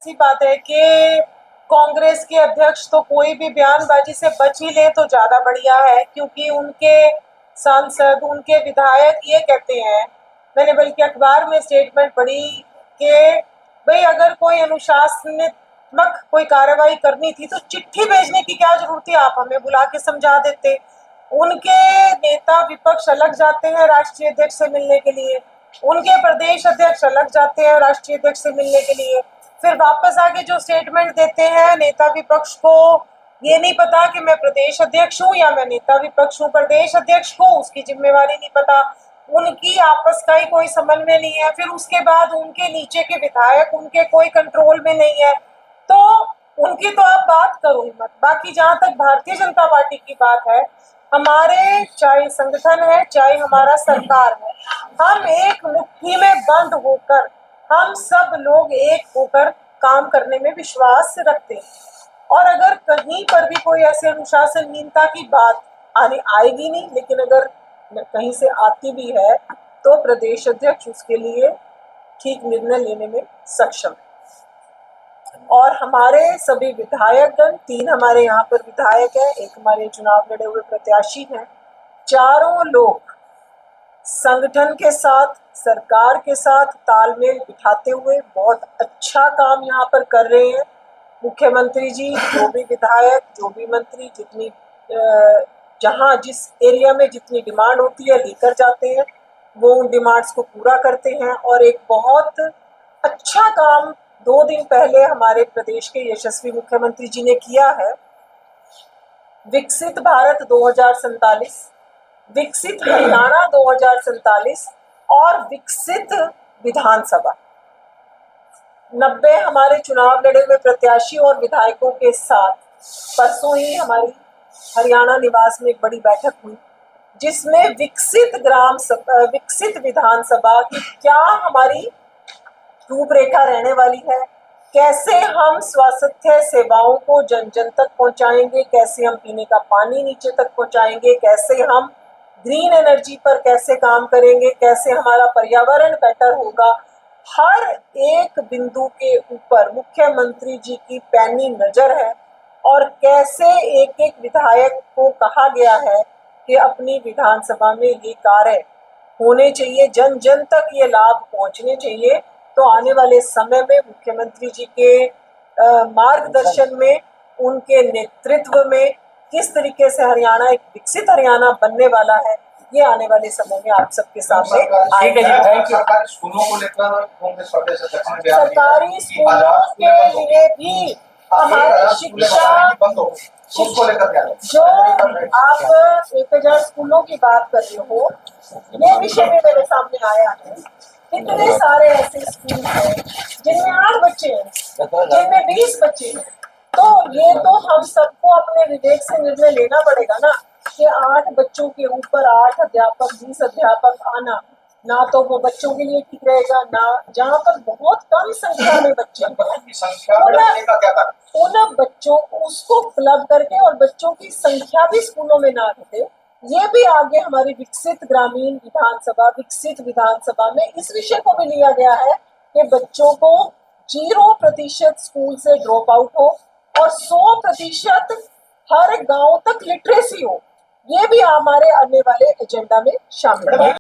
ऐसी बात है कि कांग्रेस के अध्यक्ष तो कोई भी बयानबाजी से बच ही ले तो ज्यादा बढ़िया है, क्योंकि उनके सांसद, उनके विधायक ये कहते हैं, मैंने बल्कि अखबार में स्टेटमेंट पढ़ी कि भाई अगर कोई अनुशासनात्मक कोई कार्रवाई करनी थी तो चिट्ठी भेजने की क्या जरूरत थी, आप हमें बुला के समझा देते। उनके नेता विपक्ष अलग जाते हैं राष्ट्रीय अध्यक्ष से मिलने के लिए, उनके प्रदेश अध्यक्ष अलग जाते हैं राष्ट्रीय अध्यक्ष से मिलने के लिए, फिर वापस आके जो स्टेटमेंट देते हैं नेता विपक्ष को ये नहीं पता कि मैं प्रदेश अध्यक्ष हूँ या मैं नेता विपक्ष हूँ। प्रदेश अध्यक्ष को उसकी जिम्मेवारी नहीं पता, उनकी आपस का ही कोई समन्वय नहीं है, फिर उसके बाद उनके नीचे के विधायक उनके कोई कंट्रोल में नहीं है, तो उनकी तो आप बात करो ही मत। बाकी जहां तक भारतीय जनता पार्टी की बात है, हमारे चाहे संगठन है चाहे हमारा सरकार है, हम एक मुट्ठी में बंद होकर, हम सब लोग एक होकर काम करने में विश्वास रखते हैं। और अगर कहीं पर भी कोई ऐसे अनुशासनहीनता की बात आने आएगी नहीं, लेकिन अगर कहीं से आती भी है तो प्रदेश अध्यक्ष उसके लिए ठीक निर्णय लेने में सक्षम है। और हमारे सभी विधायकगण, 3 हमारे यहाँ पर विधायक हैं, एक हमारे चुनाव लड़े हुए प्रत्याशी हैं, चारों लोग संगठन के साथ, सरकार के साथ तालमेल बिठाते हुए बहुत अच्छा काम यहाँ पर कर रहे हैं। मुख्यमंत्री जी जो भी विधायक, जो भी मंत्री, जितनी जहाँ जिस एरिया में जितनी डिमांड होती है लेकर जाते हैं, वो उन डिमांड्स को पूरा करते हैं। और एक बहुत अच्छा काम 2 दिन पहले हमारे प्रदेश के यशस्वी मुख्यमंत्री जी ने किया है। विकसित भारत 2047, विकसित हरियाणा 2047 और विकसित विधानसभा। 90 हमारे चुनाव लड़े हुए प्रत्याशी और विधायकों के साथ परसों ही हमारी हरियाणा निवास में एक बड़ी बैठक हुई, जिसमें विकसित विधानसभा की क्या हमारी रूपरेखा रहने वाली है, कैसे हम स्वास्थ्य सेवाओं को जन जन तक पहुंचाएंगे, कैसे हम पीने का पानी नीचे तक पहुंचाएंगे, कैसे हम ग्रीन एनर्जी पर कैसे काम करेंगे, कैसे हमारा पर्यावरण बेटर होगा। हर एक बिंदु के ऊपर मुख्यमंत्री जी की पैनी नजर है। और कैसे एक एक विधायक को कहा गया है कि अपनी विधानसभा में ये कार्य होने चाहिए, जन जन तक ये लाभ पहुंचने चाहिए। तो आने वाले समय में मुख्यमंत्री जी के मार्गदर्शन में, उनके नेतृत्व में किस तरीके से हरियाणा एक विकसित हरियाणा बनने वाला है, ये आने वाले समय में आप सबके सामने आएगा। सरकारी स्कूलों को लेकर कांग्रेस प्रदेश अध्यक्ष ने सरकारी स्कूलों के लिए भी हमारे शिक्षा, जो आप 1000 स्कूलों की बात कर रहे हो, ये विषय भी मेरे सामने आया है। कितने सारे ऐसे स्कूल हैं जिनमें 8 बच्चे हैं, जिनमें 20 बच्चे हैं, तो ये तो हम सबको अपने विवेक से निर्णय लेना पड़ेगा ना कि 8 बच्चों के ऊपर 8 अध्यापक, 20 अध्यापक आना, ना तो वो बच्चों के लिए ठीक रहेगा, ना जहाँ पर बहुत कम संख्या में बच्चे उन बच्चों को उसको क्लब करके और बच्चों की संख्या भी स्कूलों में ना घटे, ये भी आगे हमारी विकसित ग्रामीण विधानसभा, विकसित विधानसभा में इस विषय को भी लिया गया है कि बच्चों को 0% स्कूल से ड्रॉप आउट हो और 100% हर गांव तक लिटरेसी हो। ये भी हमारे आने वाले एजेंडा में शामिल है।